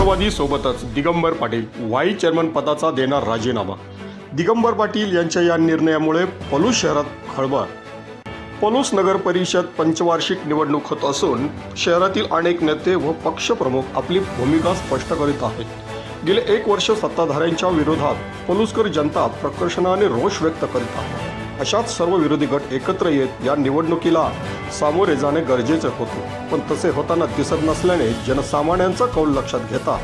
राष्ट्रवादी सोबतच Digambar Patil vice chairman पदाचा देणार राजीनामा। दिगंबर पाटील यांच्या या निर्णयामुळे पलूस शहरात खळबळ। पलूस नगर परिषद पंचवार्षिक निवडणूक होत असून शहरातील अनेक नेते व पक्षप्रमुख आपली भूमिका स्पष्ट करीत आहेत। गेले 1 वर्ष सत्ताधाऱ्यांच्या विरोधात पलूसकर जनता प्रकर्षाने रोष व्यक्त करीत आहे। अशाच सर्व विरोधी गट एकत्र येत या निवडणुकीला सामोरे जाणे गरजेचे होते, पण तसे होताना दिसत नसल्याने जनसामान्यांचा कौल लक्षात घेता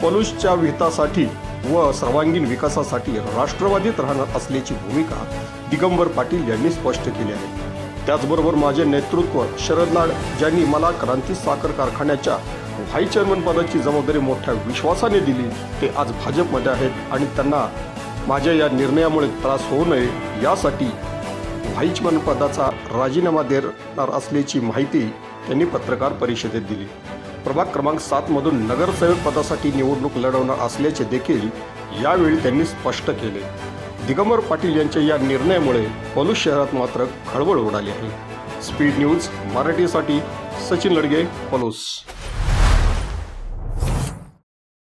पलूसच्या हितासाठी व सर्वांगीण विकासासाठी राष्ट्रवादीत राहणार असल्याची भूमिका दिगंबर पाटील यांनी स्पष्ट केली आहे। त्याचबरोबर माझे नेतृत्व शरद लाड ज्यांनी मला क्रांती साखर कारखान्याच्या व्हाईस चेअरमन पदाची जबाबदारी मोठ्या विश्वासाने दिली ते आज भाजपमध्ये आहेत आणि त्यांना माझ्या या निर्णयामुळे त्रास होऊ नये यासाठी व्हाईस चेअरमन पदाचा राजीनामा देणार असल्याची माहिती त्यांनी पत्रकार परिषदेत दिली। प्रभाग क्रमांक 7 मधून नगरसेवक पदासाठी निवडणूक लढवणार असल्याचे देखील यावेळी त्यांनी स्पष्ट केले। दिगंबर पाटील यांच्या या निर्णयामुळे पलूस शहरात मात्र खळबळ उडाली आहे। स्पीड न्यूज मराठीसाठी सचिन लडगे, पलूस।